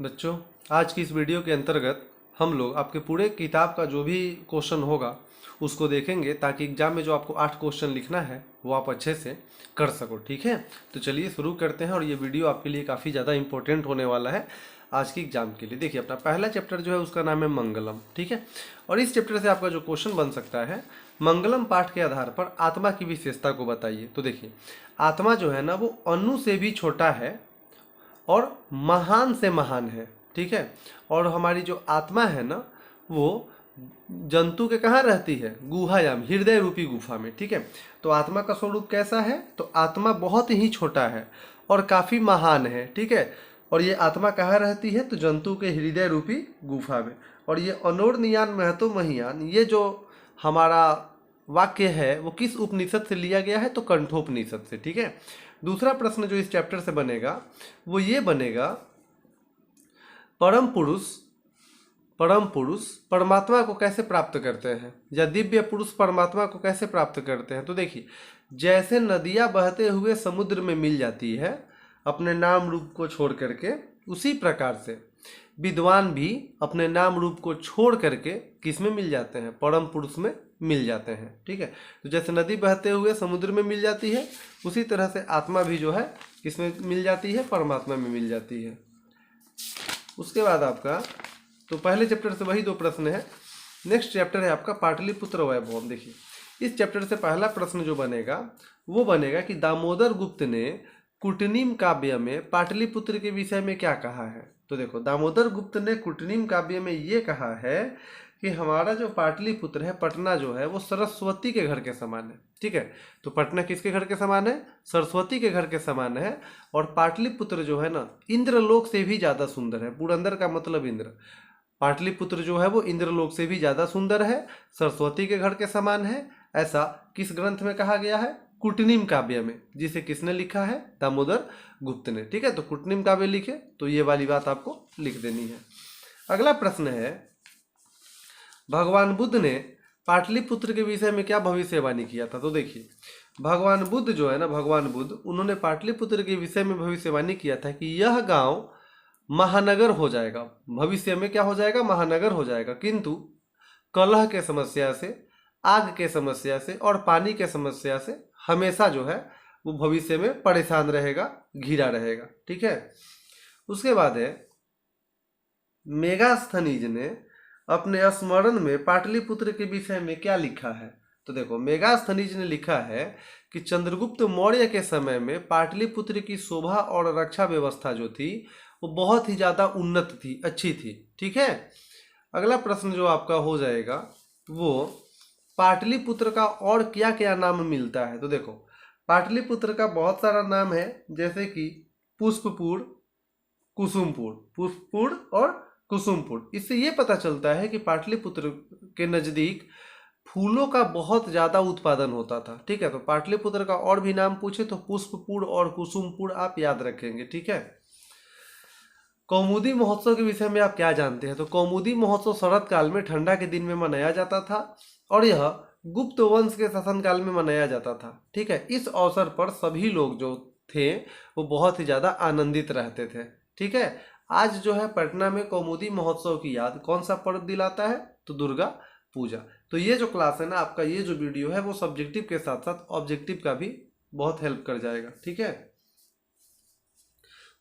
बच्चों, आज की इस वीडियो के अंतर्गत हम लोग आपके पूरे किताब का जो भी क्वेश्चन होगा उसको देखेंगे, ताकि एग्जाम में जो आपको 8 क्वेश्चन लिखना है वो आप अच्छे से कर सको। ठीक है, तो चलिए शुरू करते हैं। और ये वीडियो आपके लिए काफ़ी ज़्यादा इंपॉर्टेंट होने वाला है आज की एग्जाम के लिए। देखिए, अपना पहला चैप्टर जो है उसका नाम है मंगलम। ठीक है, और इस चैप्टर से आपका जो क्वेश्चन बन सकता है, मंगलम पाठ के आधार पर आत्मा की विशेषता को बताइए। तो देखिए, आत्मा जो है ना वो अणु से भी छोटा है और महान से महान है। ठीक है, और हमारी जो आत्मा है ना वो जंतु के कहाँ रहती है? गुहायाम, हृदय रूपी गुफा में। ठीक है, तो आत्मा का स्वरूप कैसा है? तो आत्मा बहुत ही छोटा है और काफ़ी महान है। ठीक है, और ये आत्मा कहाँ रहती है? तो जंतु के हृदय रूपी गुफा में। और ये अनोर्नियान महतो महियान, ये जो हमारा वाक्य है वो किस उपनिषद से लिया गया है? तो कंठोपनिषद से। ठीक है, दूसरा प्रश्न जो इस चैप्टर से बनेगा वो ये बनेगा, परम पुरुष परमात्मा को कैसे प्राप्त करते हैं, या दिव्य पुरुष परमात्मा को कैसे प्राप्त करते हैं? तो देखिए, जैसे नदियाँ बहते हुए समुद्र में मिल जाती है अपने नाम रूप को छोड़ करके, उसी प्रकार से विद्वान भी अपने नाम रूप को छोड़ करके किस में मिल जाते हैं? परम पुरुष में मिल जाते हैं। ठीक है, तो जैसे नदी बहते हुए समुद्र में मिल जाती है, उसी तरह से आत्मा भी जो है किस में मिल जाती है? परमात्मा में मिल जाती है। उसके बाद आपका, तो पहले चैप्टर से वही 2 प्रश्न है। नेक्स्ट चैप्टर है आपका पाटलिपुत्र वैभव। देखिए, इस चैप्टर से पहला प्रश्न जो बनेगा वो बनेगा कि दामोदर गुप्त ने कुटनीम काव्य में पाटलिपुत्र के विषय में क्या कहा है? तो देखो, दामोदर गुप्त ने कुटनीम काव्य में ये कहा है कि हमारा जो पाटलिपुत्र है, पटना जो है वो सरस्वती के घर के समान है। ठीक है, तो पटना किसके घर के समान है? सरस्वती के घर के समान है। और पाटलिपुत्र जो है ना इंद्रलोक से भी ज़्यादा सुंदर है। पुरंदर का मतलब इंद्र। पाटलिपुत्र जो है वो इंद्रलोक से भी ज़्यादा सुंदर है, सरस्वती के घर के समान है। ऐसा किस ग्रंथ में कहा गया है? कुटनीम काव्य में, जिसे किसने लिखा है? दामोदर गुप्त ने। ठीक है, तो कुटनीम काव्य लिखे तो ये वाली बात आपको लिख देनी है। अगला प्रश्न है, भगवान बुद्ध ने पाटलिपुत्र के विषय में क्या भविष्यवाणी किया था? तो देखिए, भगवान बुद्ध जो है ना, भगवान बुद्ध, उन्होंने पाटलिपुत्र के विषय में भविष्यवाणी किया था कि यह गांव महानगर हो जाएगा। भविष्य में क्या हो जाएगा? महानगर हो जाएगा, किंतु कलह के समस्या से, आग के समस्या से और पानी के समस्या से हमेशा जो है वो भविष्य में परेशान रहेगा, घिरा रहेगा। ठीक है, उसके बाद है, मेगास्थनीज ने अपने स्मरण में पाटलिपुत्र के विषय में क्या लिखा है? तो देखो, मेगास्थनीज ने लिखा है कि चंद्रगुप्त मौर्य के समय में पाटलिपुत्र की शोभा और रक्षा व्यवस्था जो थी वो बहुत ही ज़्यादा उन्नत थी, अच्छी थी। ठीक है, अगला प्रश्न जो आपका हो जाएगा वो पाटलिपुत्र का और क्या क्या नाम मिलता है? तो देखो, पाटलिपुत्र का बहुत सारा नाम है, जैसे कि पुष्पपुर, पुष्पपुर और कुसुमपुर। इससे ये पता चलता है कि पाटलिपुत्र के नज़दीक फूलों का बहुत ज़्यादा उत्पादन होता था। ठीक है, तो पाटलिपुत्र का और भी नाम पूछे तो पुष्पपुर और कुसुमपुर आप याद रखेंगे। ठीक है, कौमुदी महोत्सव के विषय में आप क्या जानते हैं? तो कौमुदी महोत्सव शरद काल में ठंडा के दिन में मनाया जाता था और यह गुप्त वंश के शासनकाल में मनाया जाता था। ठीक है, इस अवसर पर सभी लोग जो थे वो बहुत ही ज़्यादा आनंदित रहते थे। ठीक है, आज जो है पटना में कौमुदी महोत्सव की याद कौन सा पर्व दिलाता है? तो दुर्गा पूजा। तो ये जो क्लास है ना आपका, ये जो वीडियो है वो सब्जेक्टिव के साथ साथ ऑब्जेक्टिव का भी बहुत हेल्प कर जाएगा। ठीक है,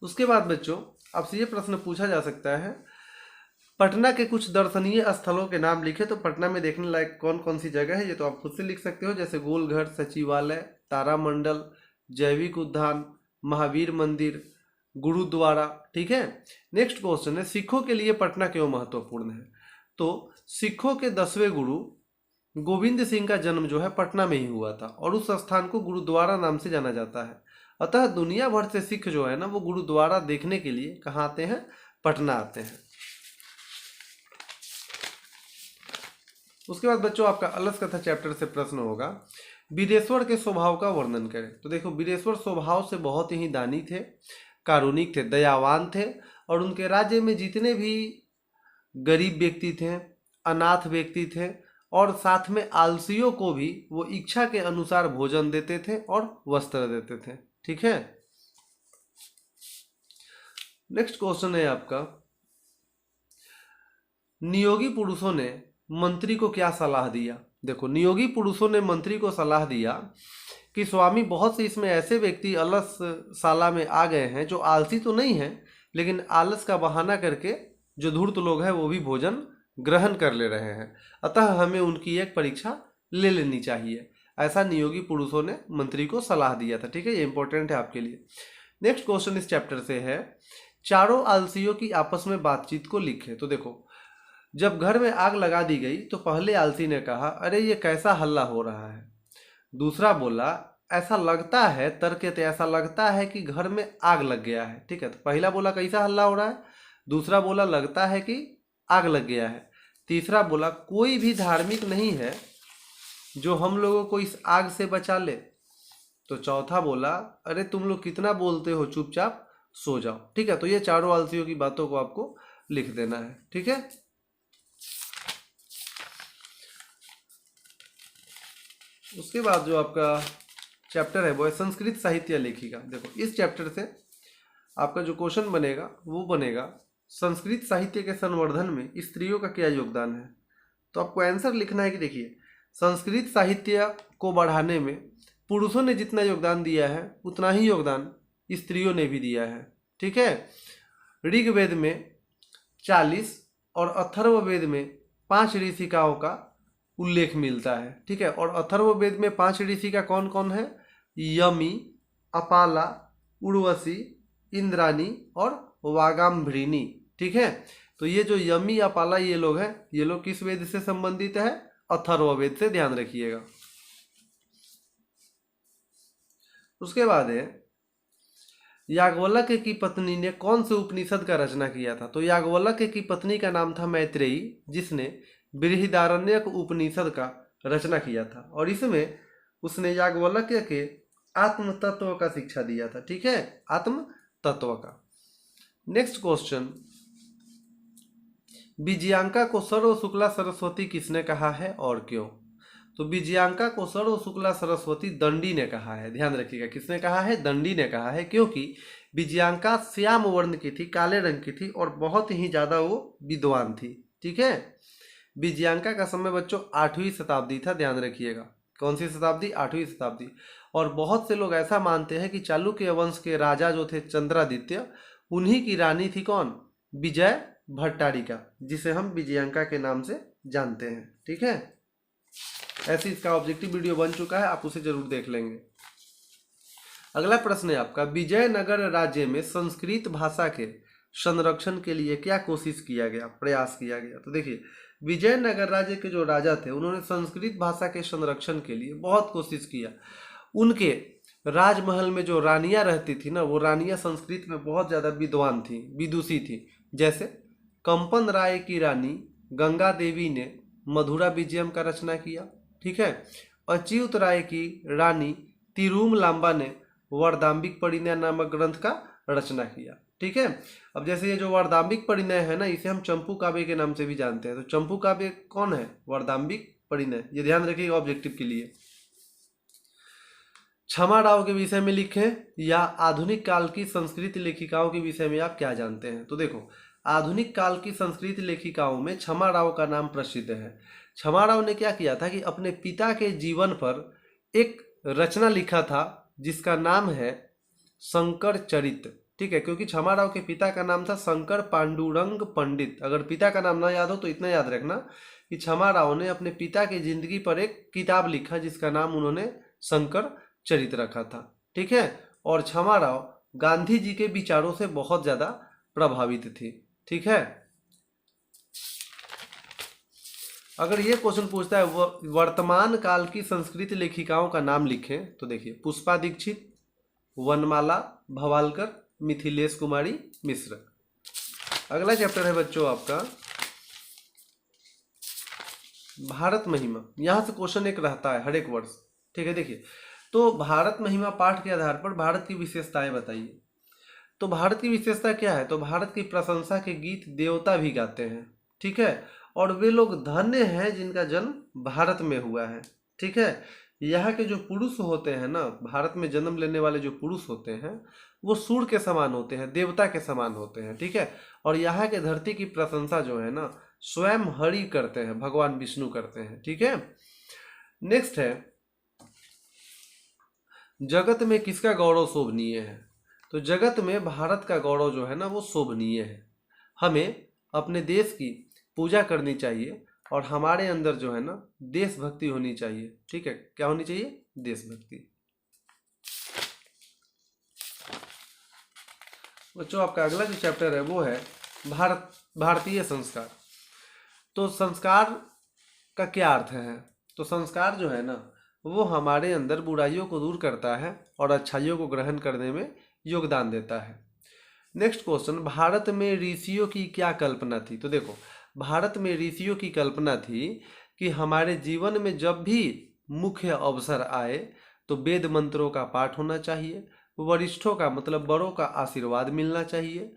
उसके बाद बच्चों आपसे ये प्रश्न पूछा जा सकता है, पटना के कुछ दर्शनीय स्थलों के नाम लिखे। तो पटना में देखने लायक कौन कौन सी जगह है ये तो आप खुद से लिख सकते हो, जैसे गोलघर, सचिवालय, तारामंडल, जैविक उद्यान, महावीर मंदिर, गुरुद्वारा। ठीक है, नेक्स्ट क्वेश्चन है, सिखों के लिए पटना क्यों महत्वपूर्ण है? तो सिखों के 10वें गुरु गोविंद सिंह का जन्म जो है पटना में ही हुआ था और उस स्थान को गुरुद्वारा नाम से जाना जाता है। अतः दुनिया भर से सिख जो है ना वो गुरुद्वारा देखने के लिए कहाँ आते हैं? पटना आते हैं। उसके बाद बच्चों आपका अलस कथा चैप्टर से प्रश्न होगा, वीरेश्वर के स्वभाव का वर्णन करें। तो देखो, वीरेश्वर स्वभाव से बहुत ही दानी थे, कारुणिक थे, दयावान थे और उनके राज्य में जितने भी गरीब व्यक्ति थे, अनाथ व्यक्ति थे और साथ में आलसियों को भी वो इच्छा के अनुसार भोजन देते थे और वस्त्र देते थे। ठीक है, नेक्स्ट क्वेश्चन है आपका, नियोगी पुरुषों ने मंत्री को क्या सलाह दिया। देखो, नियोगी पुरुषों ने मंत्री को सलाह दिया कि स्वामी, बहुत से इसमें ऐसे व्यक्ति अलस शाला में आ गए हैं जो आलसी तो नहीं हैं, लेकिन आलस का बहाना करके जो धूर्त लोग हैं वो भी भोजन ग्रहण कर ले रहे हैं, अतः हमें उनकी एक परीक्षा ले लेनी चाहिए। ऐसा नियोगी पुरुषों ने मंत्री को सलाह दिया था। ठीक है, ये इंपॉर्टेंट है आपके लिए। नेक्स्ट क्वेश्चन इस चैप्टर से है, चारों आलसियों की आपस में बातचीत को लिखे। तो देखो, जब घर में आग लगा दी गई तो पहले आलसी ने कहा, अरे ये कैसा हल्ला हो रहा है। दूसरा बोला, ऐसा लगता है, तर्क कहते ऐसा लगता है कि घर में आग लग गया है। ठीक है, तो पहला बोला कैसा हल्ला हो रहा है, दूसरा बोला लगता है कि आग लग गया है, तीसरा बोला कोई भी धार्मिक नहीं है जो हम लोगों को इस आग से बचा ले, तो चौथा बोला, अरे तुम लोग कितना बोलते हो, चुपचाप सो जाओ। ठीक है, तो ये चारों आलसियों की बातों को आपको लिख देना है। ठीक है, उसके बाद जो आपका चैप्टर है वो है संस्कृत साहित्य लेखिका। देखो, इस चैप्टर से आपका जो क्वेश्चन बनेगा वो बनेगा, संस्कृत साहित्य के संवर्धन में स्त्रियों का क्या योगदान है। तो आपको आंसर लिखना है कि देखिए, संस्कृत साहित्य को बढ़ाने में पुरुषों ने जितना योगदान दिया है उतना ही योगदान स्त्रियों ने भी दिया है। ठीक है, ऋग्वेद में 40 और अथर्ववेद में 5 ऋषिकाओं का उल्लेख मिलता है। ठीक है, और अथर्ववेद में 5 ऋषिका कौन कौन है, यमी, अपाला, उर्वशी, इंद्राणी और वागाम्भृणी। ठीक है, तो ये जो यमी, अपाला ये लोग हैं, ये लोग किस वेद से संबंधित है, अथर्ववेद से, ध्यान रखिएगा। उसके बाद है, याज्ञवल्क्य की पत्नी ने कौन से उपनिषद का रचना किया था। तो याज्ञवल्क्य की पत्नी का नाम था मैत्रेयी, जिसने बृहदारण्यक उपनिषद का रचना किया था, और इसमें उसने याज्ञवल्क्य के आत्म तत्व का शिक्षा दिया था। ठीक है, आत्म तत्व का। नेक्स्ट क्वेश्चन, विजयांका को सर्व शुक्ला सरस्वती किसने कहा है और क्यों। तो विजयांका को सर्व शुक्ला सरस्वती दंडी ने कहा है। ध्यान रखिएगा, किसने कहा है, दंडी ने कहा है, क्योंकि विजयांका श्याम वर्ण की थी, काले रंग की थी, और बहुत ही ज़्यादा वो विद्वान थी। ठीक है, विजयांका का समय बच्चों 8वीं शताब्दी था, ध्यान रखिएगा। कौन सी शताब्दी, 8वीं शताब्दी। और बहुत से लोग ऐसा मानते हैं कि चालुक्य वंश के राजा जो थे चंद्रादित्य, उन्हीं की रानी थी कौन, विजय भट्टारिका, जिसे हम विजयांका के नाम से जानते हैं। ठीक है, ऐसे इसका ऑब्जेक्टिव वीडियो बन चुका है, आप उसे जरूर देख लेंगे। अगला प्रश्न है आपका, विजयनगर राज्य में संस्कृत भाषा के संरक्षण के लिए क्या कोशिश किया गया, प्रयास किया गया। तो देखिए, विजयनगर राज्य के जो राजा थे उन्होंने संस्कृत भाषा के संरक्षण के लिए बहुत कोशिश किया। उनके राजमहल में जो रानियां रहती थी ना, वो रानियां संस्कृत में बहुत ज़्यादा विद्वान थी, विदुषी थी। जैसे कंपन राय की रानी गंगा देवी ने मधुरा विजयम का रचना किया। ठीक है, अच्युत राय की रानी तिरुमलांबा ने वरदाम्बिक परिणय नामक ग्रंथ का रचना किया। ठीक है, अब जैसे ये जो वरदाम्बिक परिणय है ना, इसे हम चंपू काव्य के नाम से भी जानते हैं। तो चंपू काव्य कौन है, वरदाम्बिक परिणय, ये ध्यान रखिएगा ऑब्जेक्टिव के लिए। क्षमा राव के विषय में लिखें, या आधुनिक काल की संस्कृत लेखिकाओं के विषय में आप क्या जानते हैं। तो देखो, आधुनिक काल की संस्कृत लेखिकाओं में क्षमा राव का नाम प्रसिद्ध है। क्षमा राव ने क्या किया था कि अपने पिता के जीवन पर एक रचना लिखा था जिसका नाम है शंकर चरित। ठीक है, क्योंकि क्षमा राव के पिता का नाम था शंकर पांडुरंग पंडित। अगर पिता का नाम ना याद हो तो इतना याद रखना कि क्षमा राव ने अपने पिता की जिंदगी पर एक किताब लिखा जिसका नाम उन्होंने शंकर चरित रखा था। ठीक है, और क्षमा राव गांधी जी के विचारों से बहुत ज्यादा प्रभावित थी। ठीक है, अगर ये क्वेश्चन पूछता है वर्तमान काल की संस्कृत लेखिकाओं का नाम लिखें, तो देखिए, पुष्पा दीक्षित, वनमाला भवालकर, मिथिलेश कुमारी मिश्र। अगला चैप्टर है बच्चों आपका भारत महिमा। यहां से क्वेश्चन एक रहता है हर एक वर्ष। ठीक है, देखिए, तो भारत महिमा पाठ के आधार पर भारत की विशेषताएं बताइए। तो भारत की विशेषता क्या है, तो भारत की प्रशंसा के गीत देवता भी गाते हैं। ठीक है, और वे लोग धन्य हैं जिनका जन्म भारत में हुआ है। ठीक है, यहाँ के जो पुरुष होते हैं ना, भारत में जन्म लेने वाले जो पुरुष होते हैं वो सूर्य के समान होते हैं, देवता के समान होते हैं। ठीक है, और यहाँ के धरती की प्रशंसा जो है ना, स्वयं हरि करते हैं, भगवान विष्णु करते हैं। ठीक है, नेक्स्ट है जगत में किसका गौरव शोभनीय है। तो जगत में भारत का गौरव जो है ना वो शोभनीय है। हमें अपने देश की पूजा करनी चाहिए और हमारे अंदर जो है ना देशभक्ति होनी चाहिए। ठीक है, क्या होनी चाहिए? देशभक्ति। बच्चों आपका अगला जो चैप्टर है वो है भारतीय संस्कार। तो संस्कार का क्या अर्थ है? तो संस्कार जो है ना वो हमारे अंदर बुराइयों को दूर करता है और अच्छाइयों को ग्रहण करने में योगदान देता है। नेक्स्ट क्वेश्चन, भारत में ऋषियों की क्या कल्पना थी? तो देखो, भारत में ऋषियों की कल्पना थी कि हमारे जीवन में जब भी मुख्य अवसर आए तो वेद मंत्रों का पाठ होना चाहिए, वरिष्ठों का मतलब बड़ों का आशीर्वाद मिलना चाहिए,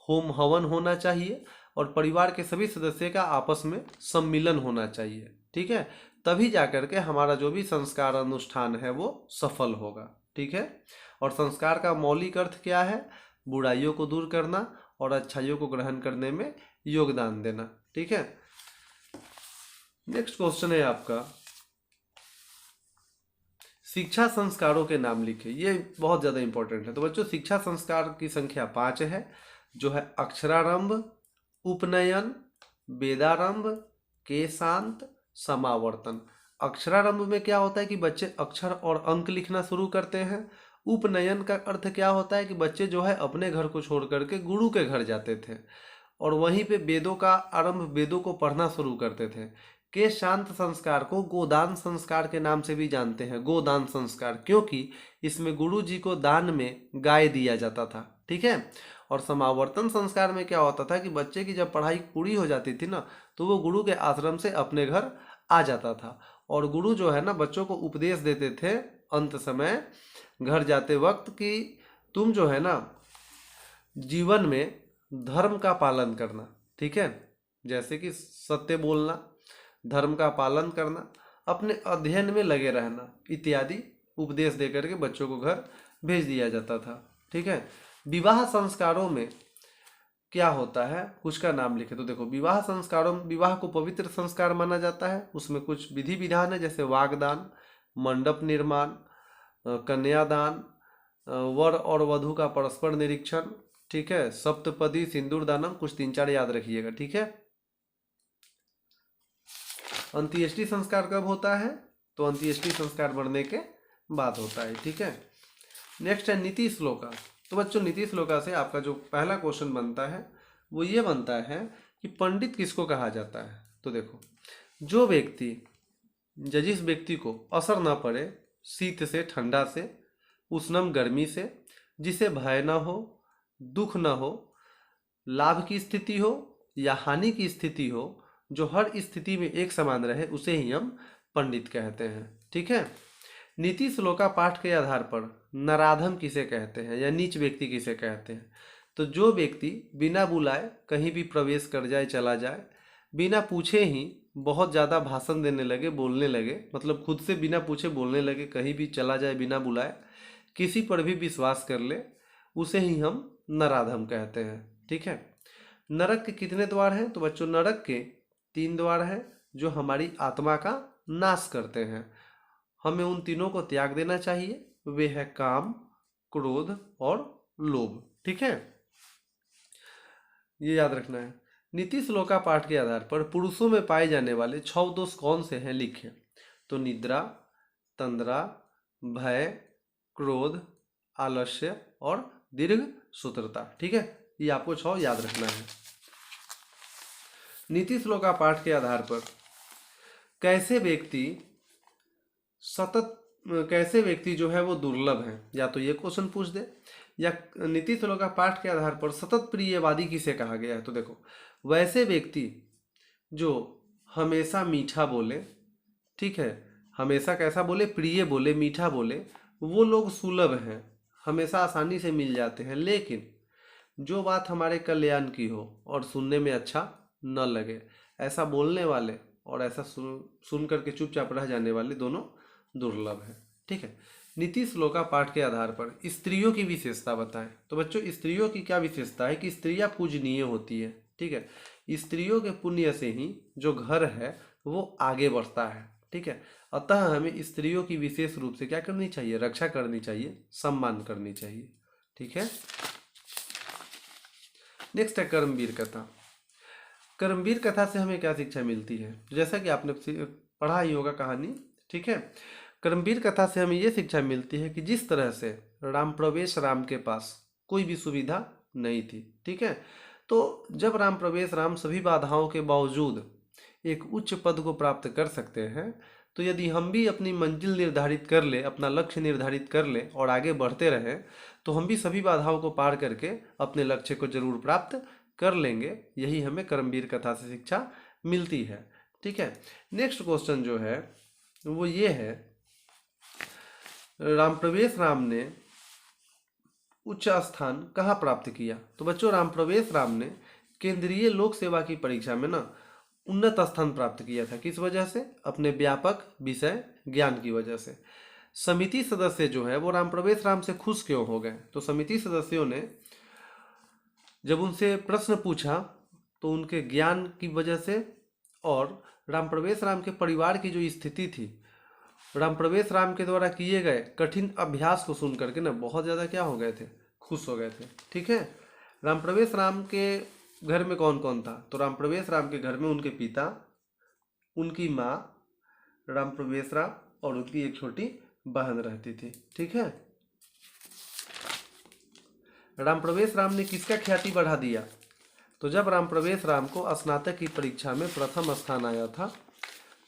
होम हवन होना चाहिए और परिवार के सभी सदस्य का आपस में सम्मिलन होना चाहिए। ठीक है, तभी जाकर के हमारा जो भी संस्कार अनुष्ठान है वो सफल होगा। ठीक है, और संस्कार का मौलिक अर्थ क्या है? बुराइयों को दूर करना और अच्छाइयों को ग्रहण करने में योगदान देना। ठीक है, नेक्स्ट क्वेश्चन है आपका, शिक्षा संस्कारों के नाम लिखे। ये बहुत ज़्यादा इंपॉर्टेंट है। तो बच्चों शिक्षा संस्कार की संख्या 5 है, जो है अक्षरारंभ, उपनयन, वेदारंभ, केशांत, समावर्तन। अक्षरारंभ में क्या होता है कि बच्चे अक्षर और अंक लिखना शुरू करते हैं। उपनयन का अर्थ क्या होता है कि बच्चे जो है अपने घर को छोड़ करके गुरु के घर जाते थे और वहीं पे वेदों का आरंभ, वेदों को पढ़ना शुरू करते थे। के शांत संस्कार को गोदान संस्कार के नाम से भी जानते हैं, गोदान संस्कार, क्योंकि इसमें गुरु जी को दान में गाय दिया जाता था। ठीक है, और समावर्तन संस्कार में क्या होता था कि बच्चे की जब पढ़ाई पूरी हो जाती थी ना तो वो गुरु के आश्रम से अपने घर आ जाता था और गुरु जो है ना बच्चों को उपदेश देते थे अंत समय घर जाते वक्त कि तुम जो है ना जीवन में धर्म का पालन करना। ठीक है, जैसे कि सत्य बोलना, धर्म का पालन करना, अपने अध्ययन में लगे रहना इत्यादि उपदेश देकर के बच्चों को घर भेज दिया जाता था। ठीक है, विवाह संस्कारों में क्या होता है कुछ का नाम लिखे। तो देखो, विवाह संस्कारों में विवाह को पवित्र संस्कार माना जाता है। उसमें कुछ विधि विधान है, जैसे वागदान, मंडप निर्माण, कन्यादान, वर और वधु का परस्पर निरीक्षण। ठीक है, सप्तपदी, सिंदूर दानम, कुछ 3-4 याद रखिएगा। ठीक है, अंत्येष्टि संस्कार कब होता है? तो अंत्येष्टि संस्कार मरने के बाद होता है। ठीक है, नेक्स्ट है नीति श्लोका। तो बच्चों नीति श्लोका से आपका जो पहला क्वेश्चन बनता है वो ये बनता है कि पंडित किसको कहा जाता है। तो देखो, जो व्यक्ति जिस व्यक्ति को असर ना पड़े शीत से, ठंडा से, उष्णम गर्मी से, जिसे भय ना हो, दुख ना हो, लाभ की स्थिति हो या हानि की स्थिति हो, जो हर स्थिति में एक समान रहे, उसे ही हम पंडित कहते हैं। ठीक है, नीति श्लोका पाठ के आधार पर नराधम किसे कहते हैं या नीच व्यक्ति किसे कहते हैं? तो जो व्यक्ति बिना बुलाए कहीं भी प्रवेश कर जाए, चला जाए, बिना पूछे ही बहुत ज़्यादा भाषण देने लगे, बोलने लगे, मतलब खुद से बिना पूछे बोलने लगे, कहीं भी चला जाए बिना बुलाए, किसी पर भी विश्वास कर ले, उसे ही हम नराधम कहते हैं। ठीक है, नरक के कितने द्वार हैं? तो बच्चों नरक के 3 द्वार हैं जो हमारी आत्मा का नाश करते हैं। हमें उन तीनों को त्याग देना चाहिए। वे है काम, क्रोध और लोभ। ठीक है, ये याद रखना है। नीति श्लोका पाठ के आधार पर पुरुषों में पाए जाने वाले 6 दोष कौन से हैं लिखे। तो निद्रा, तंद्रा, भय, क्रोध, आलस्य और दीर्घ सूत्रता। ठीक है, ये आपको 6 याद रखना है। नीति श्लोका पाठ के आधार पर कैसे व्यक्ति जो है वो दुर्लभ है, या तो ये क्वेश्चन पूछ दे, या नीति श्लोका पाठ के आधार पर सतत प्रियवादी किसे कहा गया है। तो देखो, वैसे व्यक्ति जो हमेशा मीठा बोले, ठीक है, हमेशा कैसा बोले? प्रिय बोले, मीठा बोले, वो लोग सुलभ हैं, हमेशा आसानी से मिल जाते हैं। लेकिन जो बात हमारे कल्याण की हो और सुनने में अच्छा न लगे, ऐसा बोलने वाले और ऐसा सुन करके चुपचाप रह जाने वाले दोनों दुर्लभ है। ठीक है, नीति श्लोका पाठ के आधार पर स्त्रियों की विशेषता बताएं। तो बच्चों स्त्रियों की क्या विशेषता है कि स्त्रियां पूजनीय होती है। ठीक है, स्त्रियों के पुण्य से ही जो घर है वो आगे बढ़ता है। ठीक है, अतः हमें स्त्रियों की विशेष रूप से क्या करनी चाहिए, रक्षा करनी चाहिए, सम्मान करनी चाहिए। ठीक है, नेक्स्ट है कर्मवीर कथा। कर्मवीर कथा से हमें क्या शिक्षा मिलती है, जैसा कि आपने पढ़ा ही होगा कहानी। ठीक है, कर्मवीर कथा से हमें ये शिक्षा मिलती है कि जिस तरह से राम प्रवेश राम के पास कोई भी सुविधा नहीं थी, ठीक है, तो जब राम प्रवेश राम सभी बाधाओं के बावजूद एक उच्च पद को प्राप्त कर सकते हैं, तो यदि हम भी अपनी मंजिल निर्धारित कर ले, अपना लक्ष्य निर्धारित कर ले और आगे बढ़ते रहें, तो हम भी सभी बाधाओं को पार करके अपने लक्ष्य को जरूर प्राप्त कर लेंगे। यही हमें कर्मवीर कथा से शिक्षा मिलती है। ठीक है, नेक्स्ट क्वेश्चन जो है वो ये है, राम प्रवेश राम ने उच्च स्थान कहाँ प्राप्त किया। तो बच्चों, राम प्रवेश राम ने केंद्रीय लोक सेवा की परीक्षा में ना उन्नत स्थान प्राप्त किया था। किस वजह से, अपने व्यापक विषय ज्ञान की वजह से। समिति सदस्य जो है वो राम प्रवेश राम से खुश क्यों हो गए, तो समिति सदस्यों ने जब उनसे प्रश्न पूछा तो उनके ज्ञान की वजह से और राम प्रवेश राम के परिवार की जो स्थिति थी, राम प्रवेश राम के द्वारा किए गए कठिन अभ्यास को सुन करके ना बहुत ज़्यादा क्या हो गए थे, खुश हो गए थे। ठीक है, राम प्रवेश राम के घर में कौन कौन था, तो राम प्रवेश राम के घर में उनके पिता, उनकी माँ, राम प्रवेश राम और उनकी एक छोटी बहन रहती थी। ठीक है, राम प्रवेश राम ने किसका ख्याति बढ़ा दिया, तो जब राम प्रवेश राम को स्नातक की परीक्षा में प्रथम स्थान आया था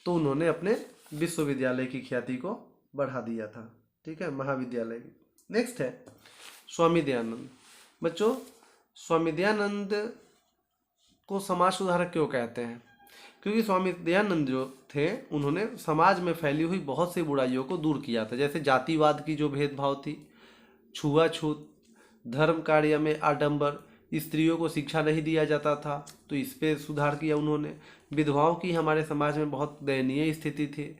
तो उन्होंने अपने विश्वविद्यालय की ख्याति को बढ़ा दिया था। ठीक है, महाविद्यालय की। नेक्स्ट है स्वामी दयानंद। बच्चों, स्वामी दयानंद को समाज सुधारक क्यों कहते हैं, क्योंकि स्वामी दयानंद जो थे उन्होंने समाज में फैली हुई बहुत सी बुराइयों को दूर किया था। जैसे जातिवाद की जो भेदभाव थी, छुआछूत, धर्म कार्य में आडंबर, स्त्रियों को शिक्षा नहीं दिया जाता था तो इस पे सुधार किया उन्होंने। विधवाओं की हमारे समाज में बहुत दयनीय स्थिति थी।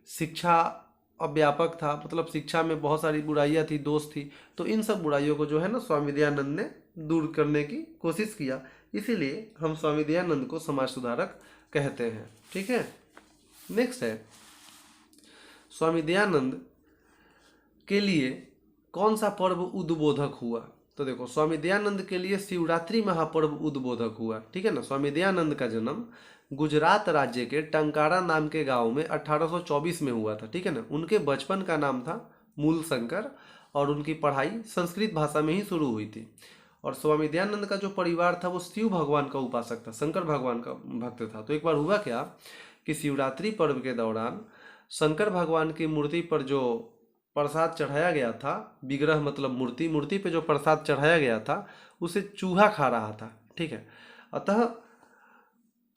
शिक्षा अव्यापक था, मतलब शिक्षा में बहुत सारी बुराइयां थी, दोष थी। तो इन सब बुराइयों को जो है ना स्वामी दयानंद ने दूर करने की कोशिश किया, इसीलिए हम स्वामी दयानंद को समाज सुधारक कहते हैं। ठीक है, नेक्स्ट है स्वामी दयानंद के लिए कौन सा पर्व उद्बोधक हुआ। तो देखो, स्वामी दयानंद के लिए शिवरात्रि महापर्व उद्बोधक हुआ। ठीक है ना, स्वामी दयानंद का जन्म गुजरात राज्य के टंकारा नाम के गांव में 1824 में हुआ था। ठीक है ना, उनके बचपन का नाम था मूल शंकर और उनकी पढ़ाई संस्कृत भाषा में ही शुरू हुई थी। और स्वामी दयानंद का जो परिवार था वो शिव भगवान का उपासक था, शंकर भगवान का भक्त था। तो एक बार हुआ क्या कि शिवरात्रि पर्व के दौरान शंकर भगवान की मूर्ति पर जो प्रसाद चढ़ाया गया था, विग्रह मतलब मूर्ति, मूर्ति पे जो प्रसाद चढ़ाया गया था उसे चूहा खा रहा था। ठीक है, अतः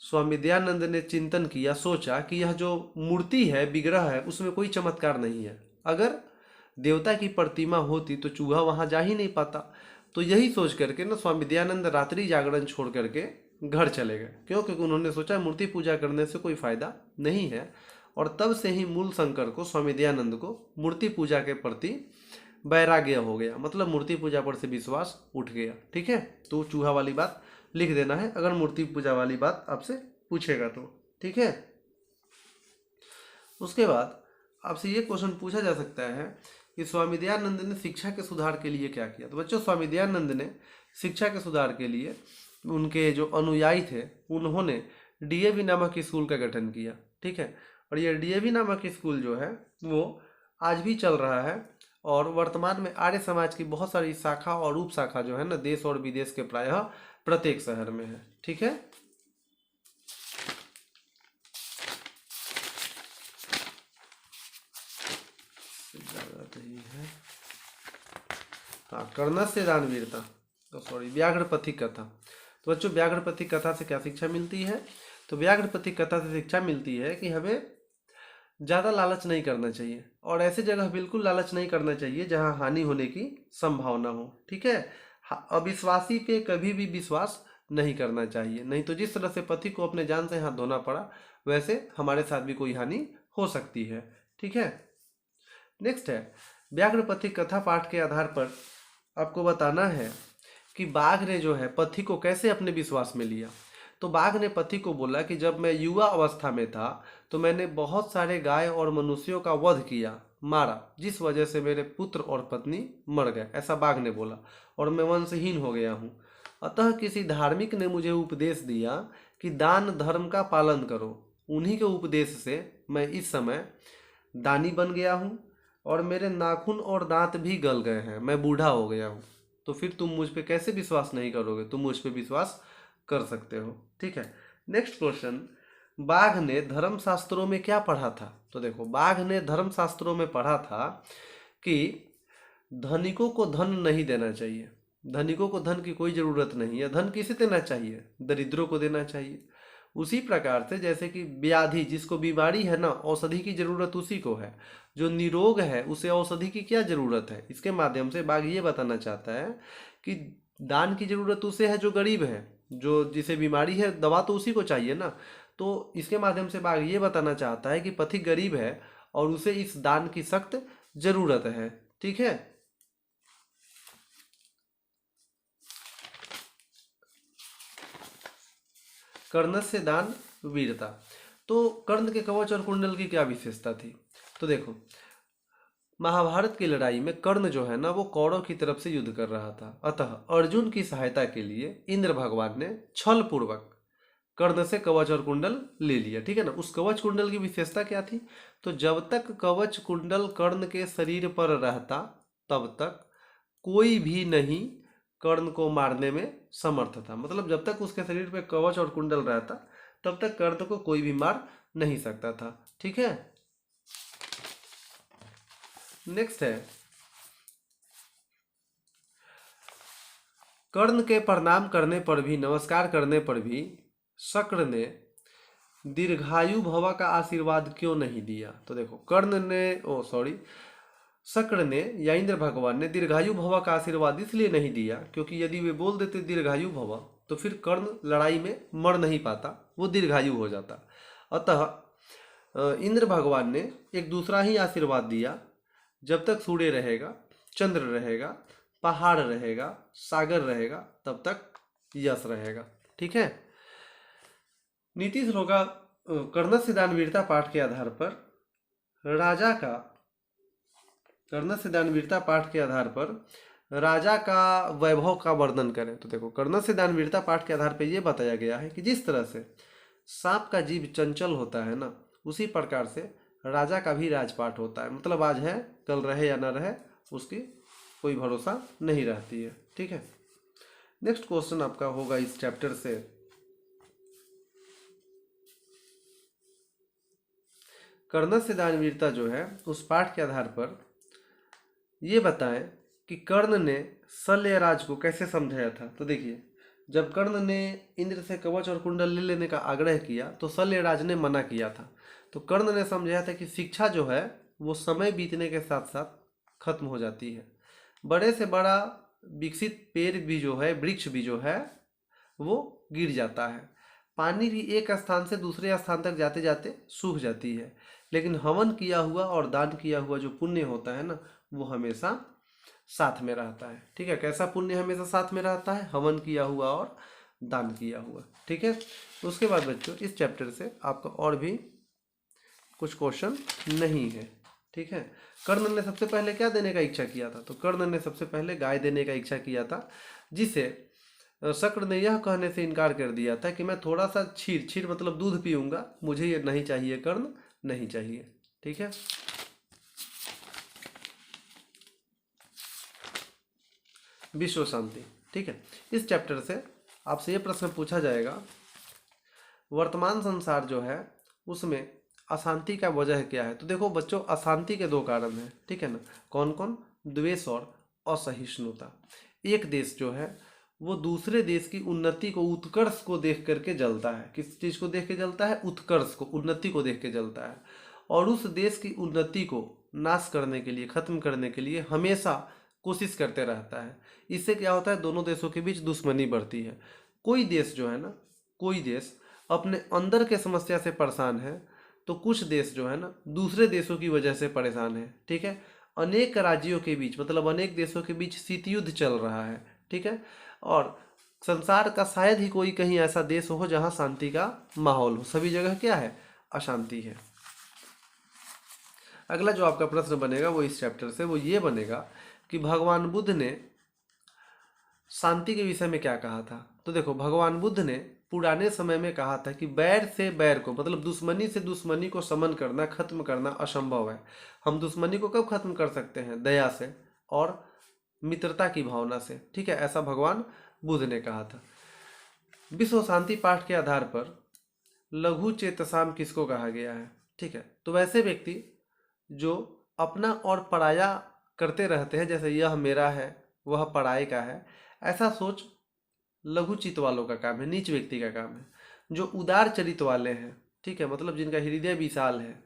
स्वामी दयानंद ने चिंतन किया, सोचा कि यह जो मूर्ति है, विग्रह है, उसमें कोई चमत्कार नहीं है। अगर देवता की प्रतिमा होती तो चूहा वहां जा ही नहीं पाता। तो यही सोच करके ना स्वामी दयानंद रात्रि जागरण छोड़ करके घर चले गए। क्यों, क्योंकि उन्होंने सोचा मूर्ति पूजा करने से कोई फायदा नहीं है। और तब से ही मूल शंकर को, स्वामी दयानंद को मूर्ति पूजा के प्रति वैराग्य हो गया, मतलब मूर्ति पूजा पर से विश्वास उठ गया। ठीक है, तो चूहा वाली बात लिख देना है अगर मूर्ति पूजा वाली बात आपसे पूछेगा तो। ठीक है, उसके बाद आपसे ये क्वेश्चन पूछा जा सकता है कि स्वामी दयानंद ने शिक्षा के सुधार के लिए क्या किया। तो बच्चों, स्वामी दयानंद ने शिक्षा के सुधार के लिए उनके जो अनुयायी थे उन्होंने डीएवी नामक स्कूल का गठन किया। ठीक है, और ये डीएवी नामक स्कूल जो है वो आज भी चल रहा है और वर्तमान में आर्य समाज की बहुत सारी शाखा और उप शाखा जो है ना देश और विदेश के प्रायः प्रत्येक शहर में है। ठीक है, हाँ, कर्णस्य दानवीरता, तो सॉरी, व्याघ्रपथी कथा। तो बच्चों, व्याघ्रपथी कथा से क्या शिक्षा मिलती है, तो व्याघ्रपथी कथा से शिक्षा मिलती है कि हमें ज़्यादा लालच नहीं करना चाहिए और ऐसे जगह बिल्कुल लालच नहीं करना चाहिए जहां हानि होने की संभावना हो। ठीक है, अविश्वासी पे कभी भी विश्वास नहीं करना चाहिए, नहीं तो जिस तरह से पति को अपने जान से हाथ धोना पड़ा वैसे हमारे साथ भी कोई हानि हो सकती है। ठीक है, नेक्स्ट है व्याघ्रपथी कथा पाठ के आधार पर आपको बताना है कि बाघ ने जो है पथी को कैसे अपने विश्वास में लिया। तो बाघ ने पति को बोला कि जब मैं युवा अवस्था में था तो मैंने बहुत सारे गाय और मनुष्यों का वध किया, मारा, जिस वजह से मेरे पुत्र और पत्नी मर गए, ऐसा बाघ ने बोला, और मैं वंशहीन हो गया हूँ। अतः किसी धार्मिक ने मुझे उपदेश दिया कि दान धर्म का पालन करो। उन्हीं के उपदेश से मैं इस समय दानी बन गया हूँ और मेरे नाखून और दांत भी गल गए हैं, मैं बूढ़ा हो गया हूँ। तो फिर तुम मुझ पे कैसे विश्वास नहीं करोगे? तुम मुझ पे विश्वास कर सकते हो। ठीक है, नेक्स्ट क्वेश्चन, बाघ ने धर्म शास्त्रों में क्या पढ़ा था? तो देखो, बाघ ने धर्म शास्त्रों में पढ़ा था कि धनिकों को धन नहीं देना चाहिए, धनिकों को धन की कोई जरूरत नहीं है, धन किसे देना चाहिए? दरिद्रों को देना चाहिए। उसी प्रकार से जैसे कि व्याधि, जिसको बीमारी है ना, औषधि की जरूरत उसी को है, जो निरोग है उसे औषधि की क्या जरूरत है। इसके माध्यम से बाघ ये बताना चाहता है कि दान की जरूरत उसे है जो गरीब है, जो जिसे बीमारी है, दवा तो उसी को चाहिए ना। तो इसके माध्यम से बाघ ये बताना चाहता है कि पथिक गरीब है और उसे इस दान की सख्त जरूरत है। ठीक है, कर्णस्य दान वीरता। तो कर्ण के कवच और कुंडल की क्या विशेषता थी? तो देखो, महाभारत की लड़ाई में कर्ण जो है ना, वो कौरव की तरफ से युद्ध कर रहा था। अतः अर्जुन की सहायता के लिए इंद्र भगवान ने छल पूर्वक कर्ण से कवच और कुंडल ले लिया। ठीक है ना। उस कवच कुंडल की विशेषता क्या थी? तो जब तक कवच कुंडल कर्ण के शरीर पर रहता तब तक कोई भी नहीं कर्ण को मारने में समर्थ था। मतलब जब तक उसके शरीर पे कवच और कुंडल रहता तब तक कर्ण को कोई भी मार नहीं सकता था। ठीक है, नेक्स्ट है, कर्ण के प्रणाम करने पर भी, नमस्कार करने पर भी शक्र ने दीर्घायु भव का आशीर्वाद क्यों नहीं दिया? तो देखो, कर्ण ने शक्र ने या इंद्र भगवान ने दीर्घायु भव का आशीर्वाद इसलिए नहीं दिया क्योंकि यदि वे बोल देते दीर्घायु भव तो फिर कर्ण लड़ाई में मर नहीं पाता, वो दीर्घायु हो जाता। अतः इंद्र भगवान ने एक दूसरा ही आशीर्वाद दिया, जब तक सूर्य रहेगा, चंद्र रहेगा, पहाड़ रहेगा, सागर रहेगा, तब तक यश रहेगा। ठीक है, नीति श्लोका कर्णस्य दानवीरता पाठ के आधार पर राजा का, कर्णस्य दानवीरता पाठ के आधार पर राजा का वैभव का वर्णन करें। तो देखो, कर्णस्य दानवीरता पाठ के आधार पर यह बताया गया है कि जिस तरह से सांप का जीव चंचल होता है ना, उसी प्रकार से राजा का भी राजपाट होता है। मतलब आज है, कल रहे या न रहे, उसकी कोई भरोसा नहीं रहती है। ठीक है, नेक्स्ट क्वेश्चन आपका होगा इस चैप्टर से, कर्णस्य दानवीरता जो है उस पाठ के आधार पर ये बताएं कि कर्ण ने शल्यराज को कैसे समझाया था। तो देखिए, जब कर्ण ने इंद्र से कवच और कुंडल ले लेने का आग्रह किया तो शल्यराज ने मना किया था। तो कर्ण ने समझाया था कि शिक्षा जो है वो समय बीतने के साथ साथ खत्म हो जाती है। बड़े से बड़ा विकसित पेड़ भी जो है, वृक्ष भी जो है, वो गिर जाता है। पानी भी एक स्थान से दूसरे स्थान तक जाते जाते सूख जाती है, लेकिन हवन किया हुआ और दान किया हुआ जो पुण्य होता है ना, वो हमेशा साथ में रहता है। ठीक है, कैसा पुण्य हमेशा साथ में रहता है? हवन किया हुआ और दान किया हुआ। ठीक है, उसके बाद बच्चों इस चैप्टर से आपका और भी कुछ क्वेश्चन नहीं है। ठीक है, कर्ण ने सबसे पहले क्या देने का इच्छा किया था? तो कर्ण ने सबसे पहले गाय देने का इच्छा किया था, जिसे शक्र ने यह कहने से इनकार कर दिया था कि मैं थोड़ा सा क्षीर मतलब दूध पीऊंगा, मुझे ये नहीं चाहिए, कर्ण नहीं चाहिए। ठीक है, विश्व शांति। ठीक है, इस चैप्टर से आपसे ये प्रश्न पूछा जाएगा, वर्तमान संसार जो है उसमें अशांति का वजह क्या है? तो देखो बच्चों, अशांति के दो कारण हैं। ठीक है ना, कौन कौन? द्वेष और असहिष्णुता। एक देश जो है वो दूसरे देश की उन्नति को, उत्कर्ष को देख करके जलता है। किस चीज को देख के जलता है? उत्कर्ष को, उन्नति को देख के जलता है। और उस देश की उन्नति को नाश करने के लिए, खत्म करने के लिए हमेशा कोशिश करते रहता है। इससे क्या होता है? दोनों देशों के बीच दुश्मनी बढ़ती है। कोई देश जो है ना, कोई देश अपने अंदर के समस्या से परेशान है, तो कुछ देश जो है ना दूसरे देशों की वजह से परेशान है। ठीक है, अनेक राज्यों के बीच, मतलब अनेक देशों के बीच शीत युद्ध चल रहा है। ठीक है, और संसार का शायद ही कोई कहीं ऐसा देश हो जहां शांति का माहौल हो, सभी जगह क्या है, अशांति है। अगला जो आपका प्रश्न बनेगा वो इस चैप्टर से वो ये बनेगा कि भगवान बुद्ध ने शांति के विषय में क्या कहा था। तो देखो, भगवान बुद्ध ने पुराने समय में कहा था कि बैर से बैर को, मतलब दुश्मनी से दुश्मनी को समन करना, खत्म करना असंभव है। हम दुश्मनी को कब खत्म कर सकते हैं, दया से और मित्रता की भावना से, ठीक है, ऐसा भगवान बुद्ध ने कहा था। विश्व शांति पाठ के आधार पर लघु चेतसाम किसको कहा गया है, ठीक है, तो वैसे व्यक्ति जो अपना और पराया करते रहते हैं, जैसे यह मेरा है वह पराये का है, ऐसा सोच लघु चित्त वालों का काम है, नीच व्यक्ति का काम है। जो उदार चरित वाले हैं, ठीक है, मतलब जिनका हृदय विशाल है,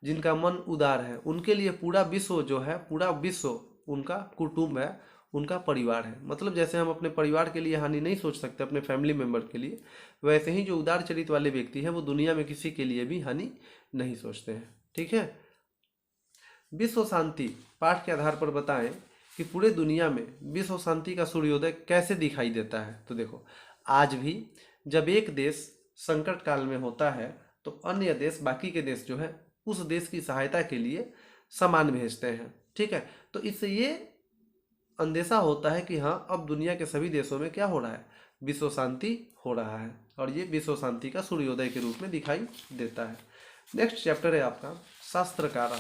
जिनका मन उदार है, उनके लिए पूरा विश्व जो है, पूरा विश्व उनका कुटुंब है, उनका परिवार है। मतलब जैसे हम अपने परिवार के लिए हानि नहीं सोच सकते, अपने फैमिली मेम्बर के लिए, वैसे ही जो उदार चरित वाले व्यक्ति हैं वो दुनिया में किसी के लिए भी हानि नहीं सोचते हैं, ठीक है। विश्व शांति पाठ के आधार पर बताएं कि पूरे दुनिया में विश्व शांति का सूर्योदय कैसे दिखाई देता है। तो देखो, आज भी जब एक देश संकट काल में होता है तो अन्य देश, बाकी के देश जो है, उस देश की सहायता के लिए सामान भेजते हैं, ठीक है। तो इससे ये अंदेशा होता है कि हाँ, अब दुनिया के सभी देशों में क्या हो रहा है, विश्व शांति हो रहा है, और ये विश्व शांति का सूर्योदय के रूप में दिखाई देता है। नेक्स्ट चैप्टर है आपका शास्त्रकारा।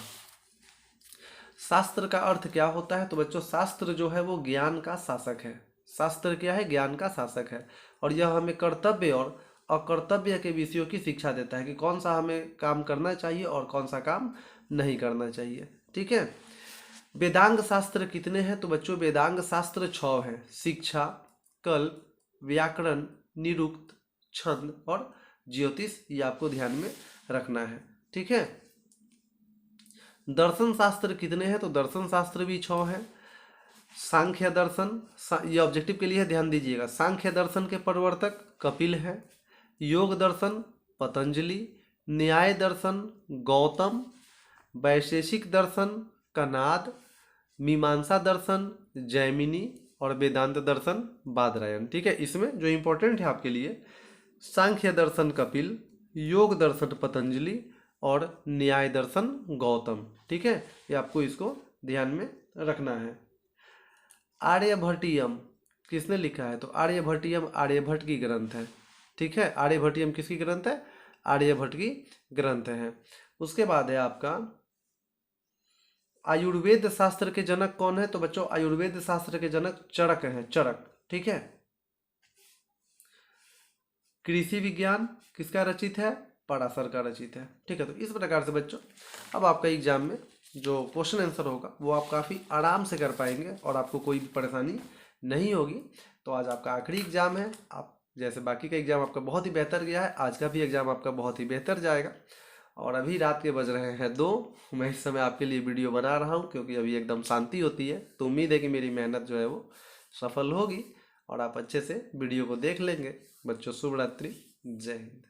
शास्त्र का अर्थ क्या होता है, तो बच्चों शास्त्र जो है वो ज्ञान का शासक है। शास्त्र क्या है, ज्ञान का शासक है, और यह हमें कर्तव्य और अकर्तव्य के विषयों की शिक्षा देता है कि कौन सा हमें काम करना चाहिए और कौन सा काम नहीं करना चाहिए, ठीक है। वेदांग शास्त्र कितने हैं, तो बच्चों वेदांग शास्त्र 6 हैं। शिक्षा, कल्प, व्याकरण, निरुक्त, छंद और ज्योतिष, ये आपको ध्यान में रखना है, ठीक है। दर्शन शास्त्र कितने हैं, तो दर्शन शास्त्र भी 6 हैं। सांख्य दर्शन, ये ऑब्जेक्टिव के लिए ध्यान दीजिएगा, सांख्य दर्शन के प्रवर्तक कपिल है। योग दर्शन पतंजलि, न्याय दर्शन गौतम, वैशेषिक दर्शन कनाद, मीमांसा दर्शन जैमिनी और वेदांत दर्शन बादरायण, ठीक है। इसमें जो इंपॉर्टेंट है आपके लिए, सांख्य दर्शन कपिल, योग दर्शन पतंजलि और न्याय दर्शन गौतम, ठीक है, ये आपको इसको ध्यान में रखना है। आर्यभट्टियम किसने लिखा है, तो आर्यभट्टियम आर्यभट्ट की ग्रंथ है, ठीक है। आर्यभट्टियम किसकी ग्रंथ है, आर्यभट्ट की ग्रंथ है। उसके बाद है आपका आयुर्वेद शास्त्र के जनक कौन है, तो बच्चों आयुर्वेद शास्त्र के जनक चरक हैं, चरक, ठीक है। कृषि विज्ञान किसका रचित है, पराशर का रचित है, ठीक है। तो इस प्रकार से बच्चों अब आपका एग्जाम में जो क्वेश्चन आंसर होगा वो आप काफ़ी आराम से कर पाएंगे और आपको कोई भी परेशानी नहीं होगी। तो आज आपका आखिरी एग्जाम है, आप जैसे बाकी का एग्जाम आपका बहुत ही बेहतर गया है, आज का भी एग्जाम आपका बहुत ही बेहतर जाएगा। और अभी रात के बज रहे हैं 2, मैं इस समय आपके लिए वीडियो बना रहा हूँ क्योंकि अभी एकदम शांति होती है। तो उम्मीद है कि मेरी मेहनत जो है वो सफल होगी और आप अच्छे से वीडियो को देख लेंगे। बच्चों शुभ रात्रि, जय हिंद।